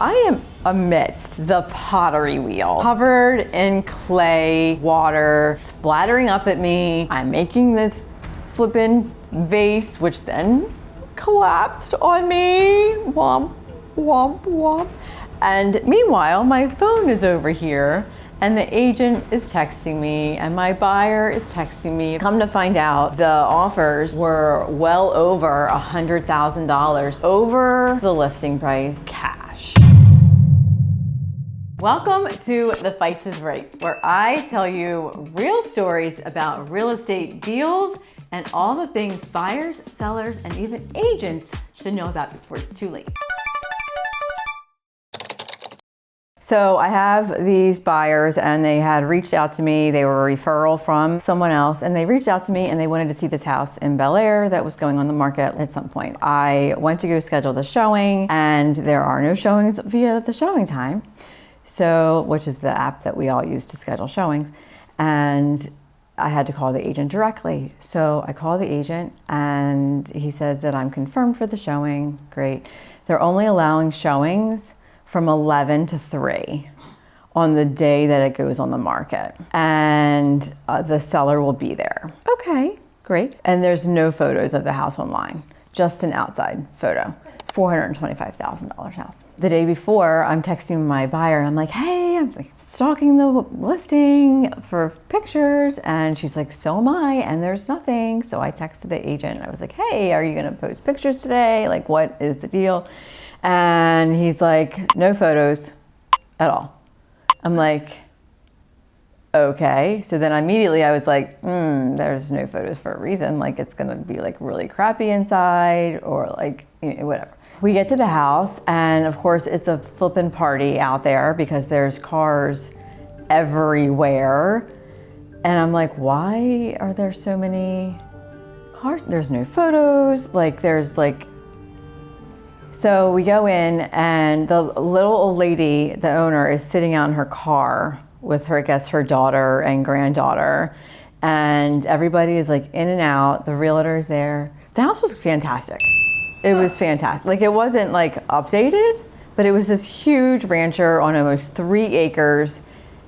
I am amidst the pottery wheel, covered in clay, water, splattering up at me. I'm making this flippin' vase, which then collapsed on me. Womp, womp, womp. And meanwhile, my phone is over here and the agent is texting me and my buyer is texting me. Come to find out, the offers were well over $100,000 over the listing price cash. Welcome to the Fitze Is Right, where I tell you real stories about real estate deals and all the things buyers, sellers, and even agents should know about before it's too late. So I have these buyers and they had reached out to me. They were a referral from someone else and they reached out to me and they wanted to see this house in Bel Air that was going on the market at some point. I went to go schedule the showing and there are no showings via the showing time. So, which is the app that we all use to schedule showings. And I had to call the agent directly. So I called the agent and he said that I'm confirmed for the showing. Great. They're only allowing showings from 11 to 3 on the day that it goes on the market. And the seller will be there. Okay, great. And there's no photos of the house online, just an outside photo. $425,000 house. The day before, I'm texting my buyer and I'm like, hey, I'm like stalking the listing for pictures. And she's like, so am I, and there's nothing. So I texted the agent. I was like, hey, are you gonna post pictures today? Like, what is the deal? And he's like, no photos at all. I'm like, okay. So then immediately I was like, there's no photos for a reason. Like, it's gonna be like really crappy inside or like, you know, whatever. We get to the house and of course it's a flippin' party out there because there's cars everywhere. And I'm like, why are there so many cars? There's no photos, like there's like, so we go in and the little old lady, the owner, is sitting out in her car with her, I guess, her daughter and granddaughter. And everybody is like in and out, the realtor's there. The house was fantastic. It was fantastic. Like, it wasn't like updated, but it was this huge rancher on almost 3 acres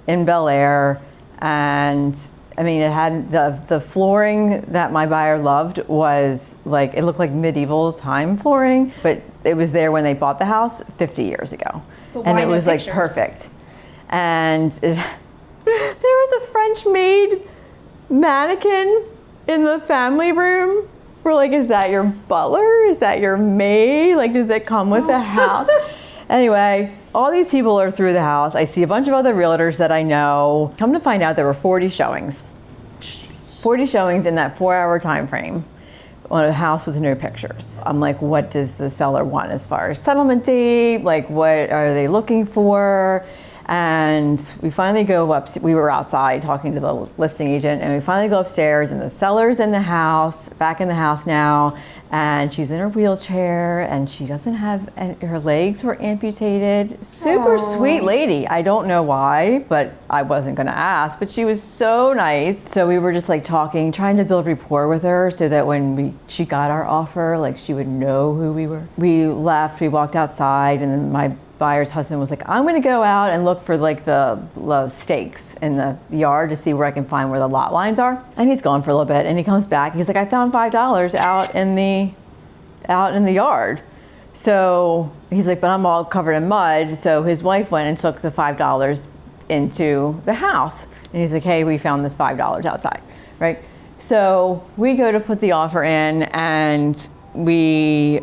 in Bel Air. And I mean, it had the flooring that my buyer loved was like, it looked like medieval time flooring, but it was there when they bought the house 50 years ago. And it was like perfect. And there was a French maid mannequin in the family room. We're like, is that your butler? Is that your maid? Like, does it come with the house? Anyway, all these people are through the house. I see a bunch of other realtors that I know. Come to find out there were 40 showings. 40 showings in that 4-hour time frame on a house with no pictures. I'm like, what does the seller want as far as settlement date? Like, what are they looking for? And we finally go up, we were outside talking to the listing agent, and we finally go upstairs and the seller's in the house, back in the house now, and she's in her wheelchair and she doesn't have, and her legs were amputated. Super sweet lady. I don't know why, but I wasn't gonna ask, but she was so nice. So we were just like talking, trying to build rapport with her so that when she got our offer, like she would know who we were. We left, we walked outside, and then my buyer's husband was like, I'm gonna go out and look for like the stakes in the yard to see where I can find where the lot lines are. And he's gone for a little bit and he comes back, he's like, I found $5 out in the yard. So he's like, but I'm all covered in mud. So his wife went and took the $5 into the house. And he's like, hey, we found this $5 outside, right? So we go to put the offer in and we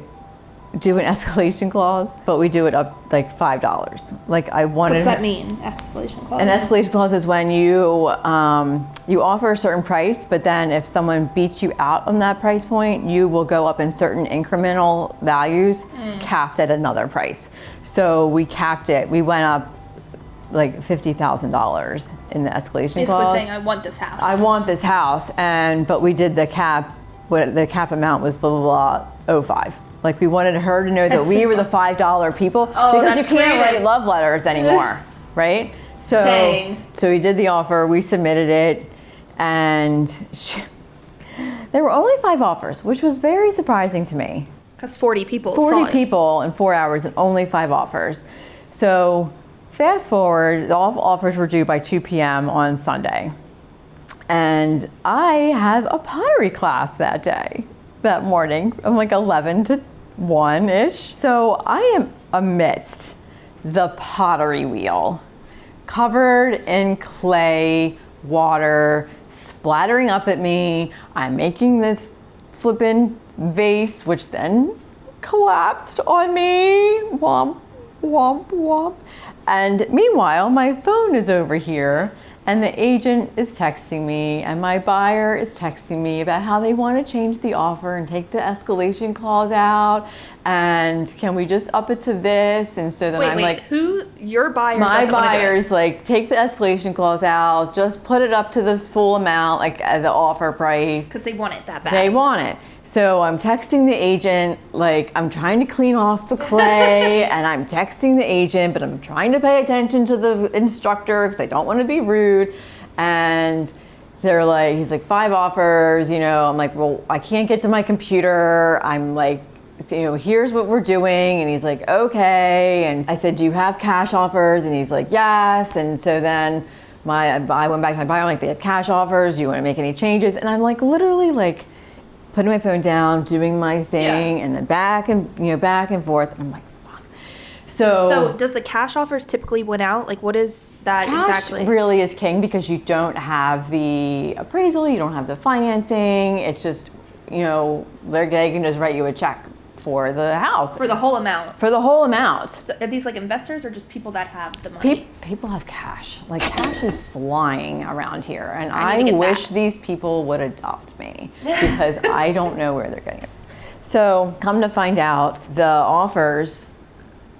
do an escalation clause, but we do it up like $5. Like, I wanted. What's that mean, escalation clause? An escalation clause is when you offer a certain price, but then if someone beats you out on that price point, you will go up in certain incremental values, capped at another price. So we capped it. We went up like $50,000 in the escalation clause. Basically saying, I want this house. I want this house, but we did the cap. What the cap amount was, blah blah blah, 05. Like, we wanted her to know that we were the $5 people, because you can't write love letters anymore, right? So, so we did the offer, we submitted it, and there were only 5 offers, which was very surprising to me. Because 40 people 40 people in 4 hours and only 5 offers. So fast forward, all offers were due by 2 p.m. on Sunday. And I have a pottery class that morning. I'm like 11 to 1-ish. So I am amidst the pottery wheel, covered in clay, water, splattering up at me. I'm making this flippin' vase, which then collapsed on me. Womp, womp, womp. And meanwhile, my phone is over here and the agent is texting me and my buyer is texting me about how they want to change the offer and take the escalation clause out. And can we just up it to this? And so then I'm like, who, your buyer my doesn't want to do it? buyer's like, take the escalation clause out, just put it up to the full amount, like the offer price. Because they want it that bad. They want it. So I'm texting the agent, like I'm trying to clean off the clay and I'm texting the agent, but I'm trying to pay attention to the instructor because I don't want to be rude. And they're like, he's like 5 offers, you know, I'm like, well, I can't get to my computer. I'm like, you know, here's what we're doing. And he's like, okay. And I said, do you have cash offers? And he's like, yes. And so then I went back to my buyer, I'm like, they have cash offers. Do you want to make any changes? And I'm like, literally like putting my phone down, doing my thing, and then back and forth. I'm like, fuck. So does the cash offers typically win out? Like what is that cash exactly? Really is king because you don't have the appraisal, you don't have the financing. It's just, you know, they can just write you a check for the house. For the whole amount? For the whole amount. So are these like investors or just people that have the money? People have cash. Like cash is flying around here. And I wish these people would adopt me because I don't know where they're getting it. So come to find out, the offers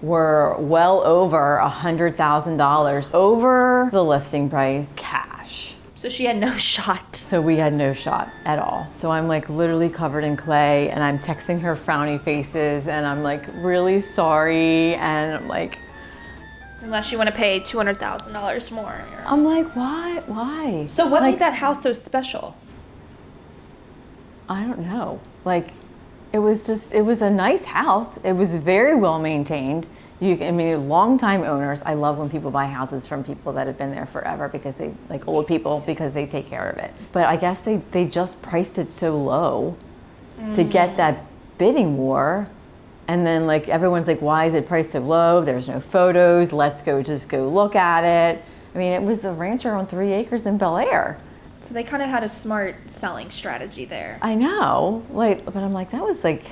were well over $100,000 over the listing price cash. So she had no shot. So we had no shot at all. So I'm like literally covered in clay and I'm texting her frowny faces and I'm like really sorry and I'm like, unless you want to pay $200,000 more. I'm like, why? So what made that house so special? I don't know. Like it was a nice house. It was very well maintained. Long-time owners. I love when people buy houses from people that have been there forever because they, like old people, because they take care of it. But I guess they just priced it so low to get that bidding war. And then like everyone's like, why is it priced so low? There's no photos. Let's just go look at it. I mean, it was a rancher on 3 acres in Bel Air. So they kind of had a smart selling strategy there. I know, but I'm like, that was like,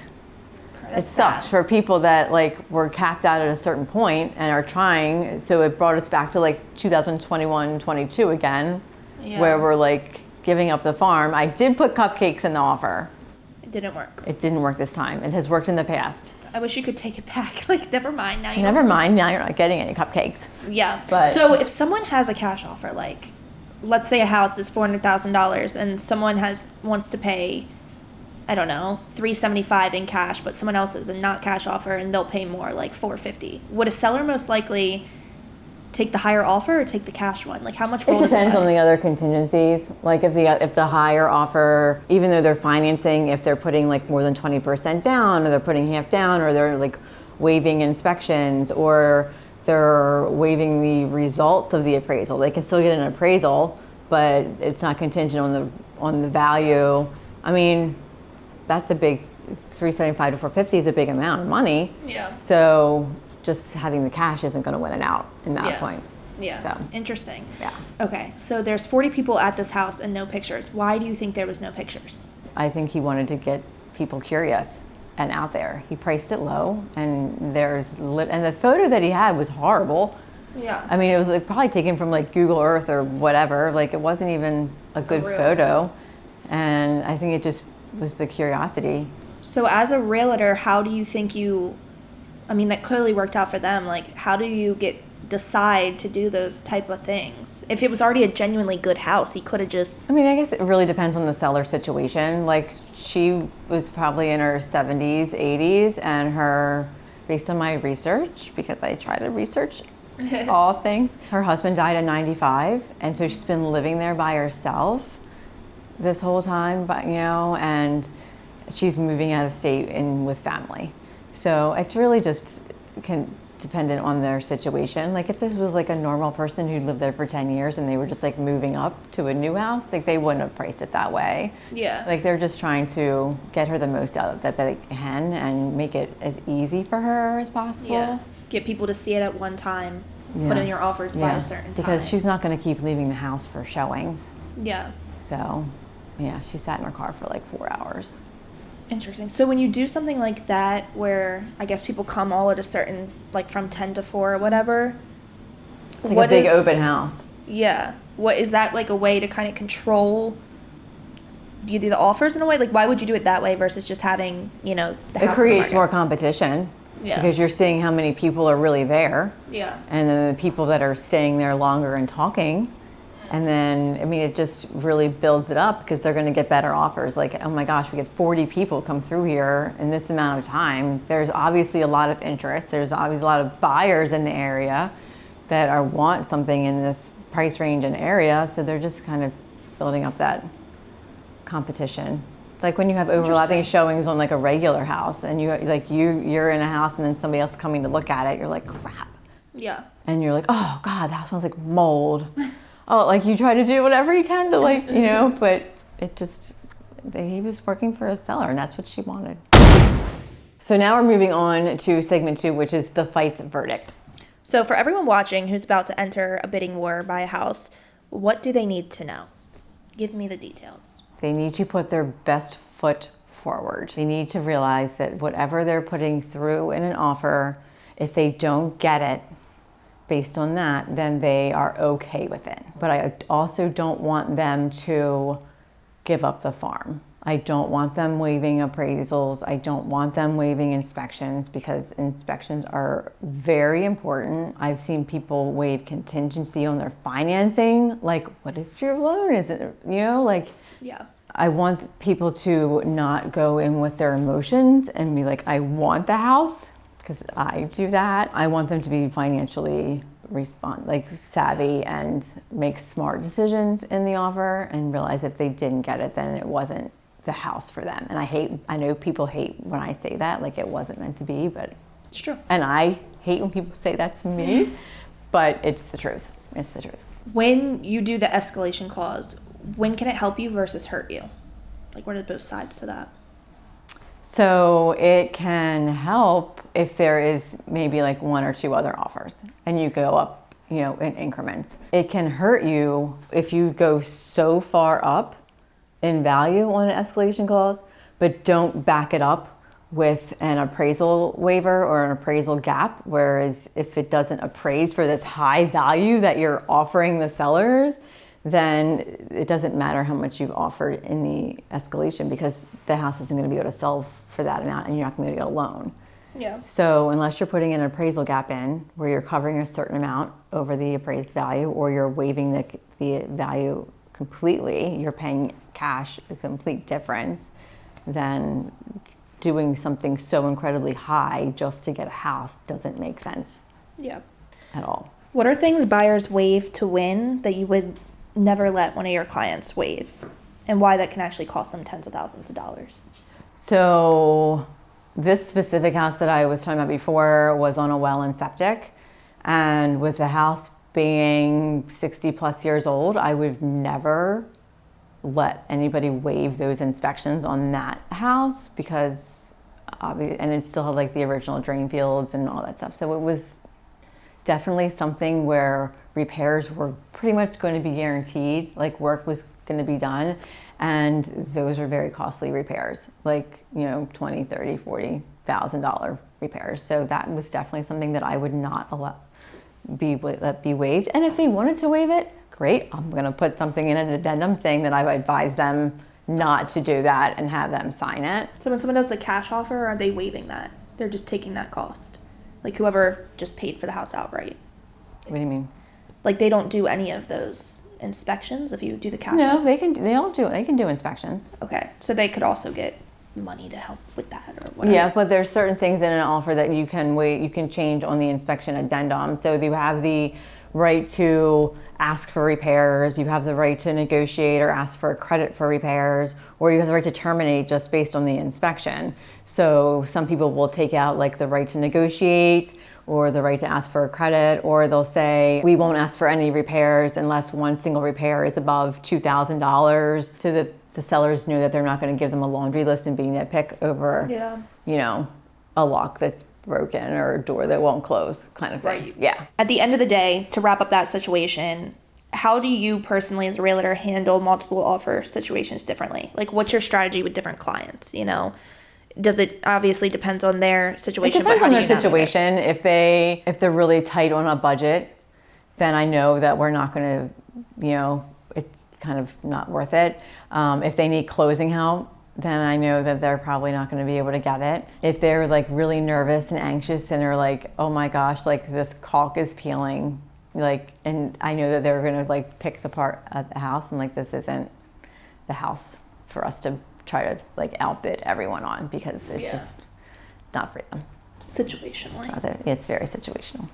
That's it sucks sad. for people that like were capped out at a certain point and are trying. So it brought us back to like 2021, 22 again, where we're like giving up the farm. I did put cupcakes in the offer. It didn't work. It didn't work this time. It has worked in the past. I wish you could take it back. Like, never mind. Now you Never mind, now you're not getting any cupcakes. Yeah. But so if someone has a cash offer, like, let's say a house is $400,000 and someone wants to pay, I don't know, $375 in cash, but someone else is a not cash offer and they'll pay more, like $450. Would a seller most likely take the higher offer or take the cash one? Like, how much it role does depends play? on the other contingencies. Like if the higher offer, even though they're financing, if they're putting like more than 20% down, or they're putting half down, or they're like waiving inspections, or they're waiving the results of the appraisal, they can still get an appraisal, but it's not contingent on the value. I mean, that's a big, $375 to $450 is a big amount of money. Yeah. So just having the cash isn't going to win it out in that point. Yeah. So. Interesting. Yeah. Okay. So there's 40 people at this house and no pictures. Why do you think there was no pictures? I think he wanted to get people curious and out there. He priced it low, and and the photo that he had was horrible. Yeah. I mean, it was like probably taken from like Google Earth or whatever. Like it wasn't even a good photo. And I think it just was the curiosity. So as a realtor, how do you think that clearly worked out for them. Like, how do you decide to do those type of things? If it was already a genuinely good house, he could have just... I mean, I guess it really depends on the seller situation. Like, she was probably in her 70s, 80s, and based on my research, because I try to research all things, her husband died at 95, and so she's been living there by herself this whole time, and she's moving out of state and with family. So it's really just dependent on their situation. Like if this was like a normal person who lived there for 10 years and they were just like moving up to a new house, like they wouldn't have priced it that way. Yeah. Like they're just trying to get her the most out of that they can and make it as easy for her as possible. Yeah. Get people to see it at one time. Yeah. Put in your offers by a certain time. Because she's not going to keep leaving the house for showings. Yeah. So, yeah, she sat in her car for like 4 hours. Interesting. So when you do something like that, where I guess people come all at a certain, like from 10 to 4 or whatever. It's like a big open house. Yeah. What is that like a way to kind of control you do the offers in a way? Like why would you do it that way versus just having, the house It creates more competition. Yeah. Because you're seeing how many people are really there. Yeah. And then the people that are staying there longer and talking. And then, it just really builds it up because they're going to get better offers. Like, oh my gosh, we get 40 people come through here in this amount of time. There's obviously a lot of interest. There's obviously a lot of buyers in the area that want something in this price range and area. So they're just kind of building up that competition. It's like when you have overlapping showings on like a regular house and you're in a house and then somebody else coming to look at it, you're like, crap. Yeah. And you're like, oh God, that smells like mold. Oh, like you try to do whatever you can to but it just, he was working for a seller and that's what she wanted. So now we're moving on to segment 2, which is the fight's verdict. So for everyone watching who's about to enter a bidding war by a house, what do they need to know? Give me the details. They need to put their best foot forward. They need to realize that whatever they're putting through in an offer, if they don't get it, based on that, then they are okay with it. But I also don't want them to give up the farm. I don't want them waiving appraisals. I don't want them waiving inspections because inspections are very important. I've seen people waive contingency on their financing. Like, what if your loan isn't, Yeah. I want people to not go in with their emotions and be like, I want the house. Because I do that. I want them to be financially savvy and make smart decisions in the offer and realize if they didn't get it, then it wasn't the house for them. And I know people hate when I say that, like it wasn't meant to be, but it's true. And I hate when people say that to me, but it's the truth. It's the truth. When you do the escalation clause, when can it help you versus hurt you? Like what are both sides to that? So it can help if there is maybe like 1 or 2 other offers and you go up, in increments. It can hurt you if you go so far up in value on an escalation clause, but don't back it up with an appraisal waiver or an appraisal gap. Whereas if it doesn't appraise for this high value that you're offering the sellers, then it doesn't matter how much you've offered in the escalation because the house isn't going to be able to sell for that amount and you're not going to get a loan. Yeah. So unless you're putting an appraisal gap in where you're covering a certain amount over the appraised value or you're waiving the value completely, you're paying cash a complete difference, then doing something so incredibly high just to get a house doesn't make sense. Yeah. At all. What are things buyers waive to win that you would never let one of your clients waive, and why that can actually cost them tens of thousands of dollars? So this specific house that I was talking about before was on a well and septic, and with the house being 60 plus years old, I would never let anybody waive those inspections on that house because and it still had like the original drain fields and all that stuff. So it was definitely something where repairs were pretty much going to be guaranteed, like work was going to be done, and those are very costly repairs, like $20,000, $30,000, $40,000 repairs. So that was definitely something that I would not allow be waived. And if they wanted to waive it, great. I'm going to put something in an addendum saying that I advise them not to do that and have them sign it. So when someone does the cash offer, are they waiving that? They're just taking that cost, like whoever just paid for the house outright. What do you mean? Like they don't do any of those inspections if you do the cash No, offer? they can do inspections. Okay, so they could also get money to help with that or whatever. Yeah, but there's certain things in an offer that you can change on the inspection addendum. So you have the right to ask for repairs, you have the right to negotiate or ask for a credit for repairs, or you have the right to terminate just based on the inspection. So some people will take out like the right to negotiate or the right to ask for a credit, or they'll say, we won't ask for any repairs unless one single repair is above $2,000, so that the sellers know that they're not going to give them a laundry list and be nitpick over, you know, a lock that's broken or a door that won't close kind of thing. Right. Yeah. At the end of the day, to wrap up that situation, how do you personally as a realtor handle multiple offer situations differently? Like, what's your strategy with different clients, you know? Does it obviously depends on their situation? It depends on their situation. If they're really tight on a budget, then I know that we're not going to, you know, it's kind of not worth it. If they need closing help, then I know that they're probably not going to be able to get it. If they're like really nervous and anxious and are like, oh my gosh, like this caulk is peeling, like, and I know that they're going to like pick the part of the house and like, this isn't the house for us to try to like outbid everyone on, because it's just not for them. Situationally. It's very situational.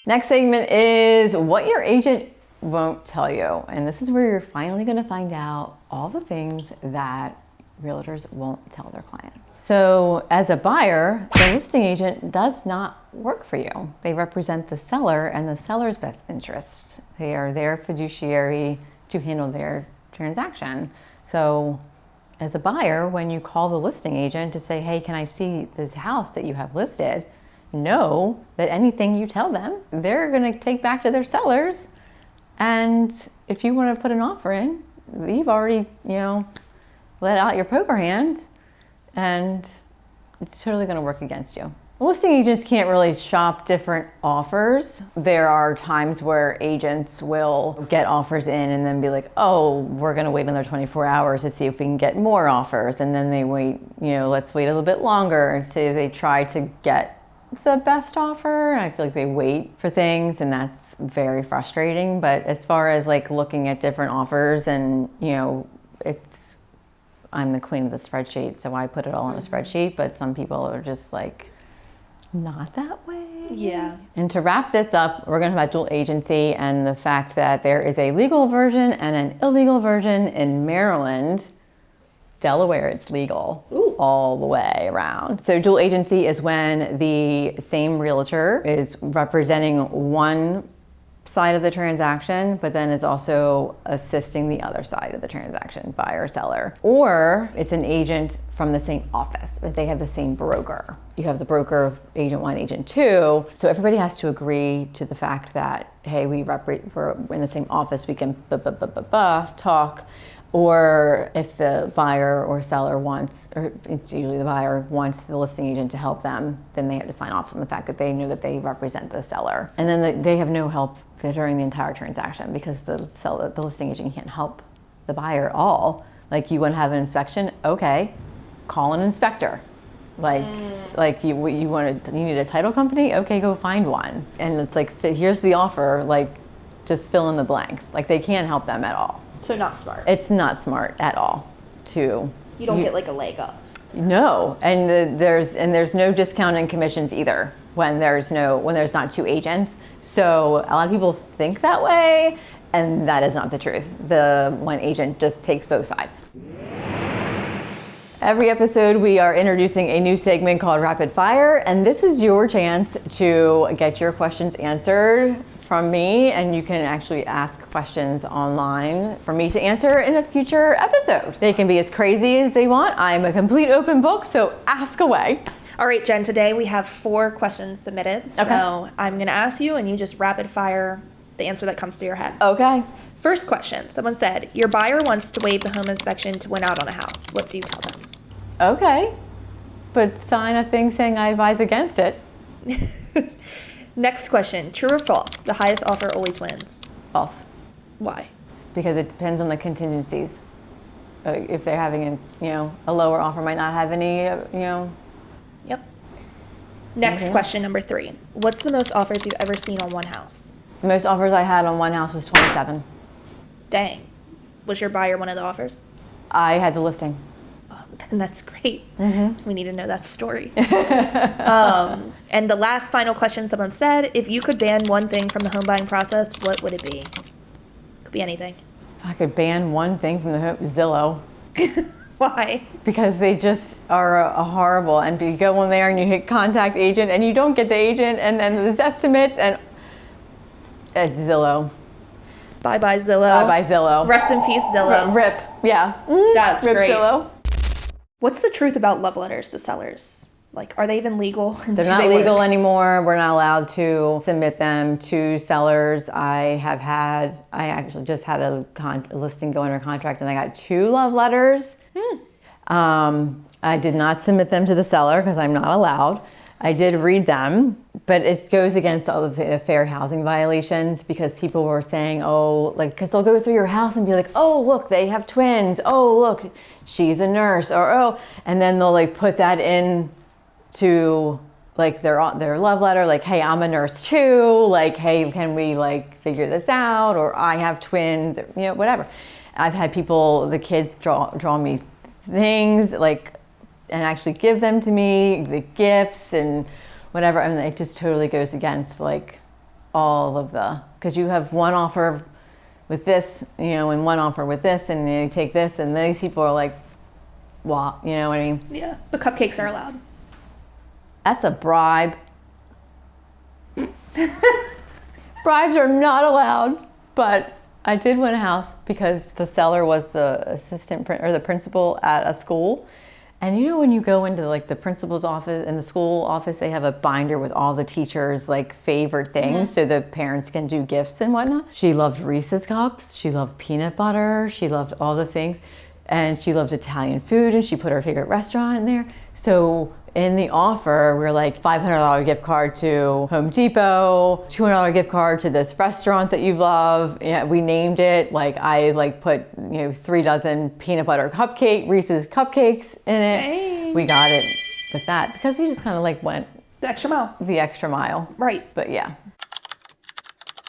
Next segment is what your agent won't tell you. And this is where you're finally going to find out all the things that realtors won't tell their clients. So as a buyer, the listing agent does not work for you. They represent the seller and the seller's best interest. They are their fiduciary to handle their transaction. So as a buyer, when you call the listing agent to say, hey, can I see this house that you have listed? Know that anything you tell them, they're going to take back to their sellers. And if you want to put an offer in, you've already, you know, let out your poker hand, and it's totally going to work against you. Listing agents can't really shop different offers. There are times where agents will get offers in and then be like, oh, we're going to wait another 24 hours to see if we can get more offers. And then they wait, you know, let's wait a little bit longer. And so they try to get the best offer, and I feel like they wait for things, and that's very frustrating. But as far as like looking at different offers, and you know, I'm the queen of the spreadsheet, so I put it all in a spreadsheet, but some people are just like not that way. Yeah. And to wrap this up, we're going to talk about dual agency and the fact that there is a legal version and an illegal version in Maryland. Delaware, it's legal. Ooh. All the way around. So dual agency is when the same realtor is representing one side of the transaction, but then is also assisting the other side of the transaction, buyer, seller. Or it's an agent from the same office, but they have the same broker. You have the broker, agent one, agent two. So everybody has to agree to the fact that, hey, we're in the same office, we can talk. Or if the buyer or seller wants, or it's usually the buyer wants the listing agent to help them, then they have to sign off on the fact that they know that they represent the seller. And then they have no help during the entire transaction, because the listing agent can't help the buyer at all. Like, you want to have an inspection? Okay, call an inspector. Like you need a title company? Okay, go find one. And it's like, here's the offer, like just fill in the blanks. Like, they can't help them at all. So not smart. It's not smart at all. You don't get like a leg up. No, and there's no discount in commissions either when there's not two agents. So a lot of people think that way, and that is not the truth. The one agent just takes both sides. Every episode, we are introducing a new segment called Rapid Fire, and this is your chance to get your questions answered from me, and you can actually ask questions online for me to answer in a future episode. They can be as crazy as they want. I'm a complete open book, so ask away. All right, Jen, today we have 4 questions submitted. Okay. So I'm going to ask you, and you just rapid fire the answer that comes to your head. Okay. First question. Someone said, your buyer wants to waive the home inspection to win out on a house. What do you tell them? Okay, but sign a thing saying I advise against it. Next question. True or false? The highest offer always wins. False. Why? Because it depends on the contingencies. If they're having a lower offer, might not have any, Yep. Next question, number 3. What's the most offers you've ever seen on one house? The most offers I had on one house was 27. Dang. Was your buyer one of the offers? I had the listing. Oh, then that's great. So we need to know that story. And the last final question, someone said, if you could ban one thing from the home buying process, what would it be? Could be anything. If I could ban one thing from the home, Zillow. Why? Because they just are horrible. And you go in there and you hit contact agent and you don't get the agent, and then there's estimates and Zillow. Bye-bye, Zillow. Bye-bye, Zillow. Rest in peace, Zillow. Rip. Yeah. That's Rip great. Zillow. What's the truth about love letters to sellers? Like, are they even legal? They're not legal anymore. We're not allowed to submit them to sellers. I actually just had a listing go under contract, and I got 2 love letters. I did not submit them to the seller because I'm not allowed. I did read them, but it goes against all of the fair housing violations, because people were saying, oh, like, because they'll go through your house and be like, oh, look, they have twins. Oh, look, she's a nurse, or oh, and then they'll like put that in to like their love letter, like, hey, I'm a nurse too, like, hey, can we like figure this out, or I have twins, or, you know, whatever. I've had people, the kids draw me things, like, and actually give them to me, the gifts and whatever, and it just totally goes against like all of the, because you have one offer with this, you know, and one offer with this, and they take this, and these people are like, what, you know what I mean? Yeah, but cupcakes are allowed. That's a bribe. Bribes are not allowed, but I did win a house because the seller was the assistant or the principal at a school. And you know, when you go into like the principal's office and the school office, they have a binder with all the teachers' like favorite things, so the parents can do gifts and whatnot. She loved Reese's cups. She loved peanut butter. She loved all the things, and she loved Italian food. And she put her favorite restaurant in there. So in the offer, we're like $500 gift card to Home Depot, $200 gift card to this restaurant that you love. Yeah, we named it. Like I like put, you know, 3 dozen peanut butter Reese's cupcakes in it. Hey. We got it with that because we just kind of like went The extra mile. the extra mile. Right. But yeah.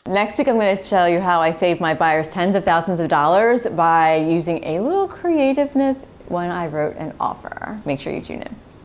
Next week, I'm going to show you how I save my buyers tens of thousands of dollars by using a little creativeness when I wrote an offer. Make sure you tune in.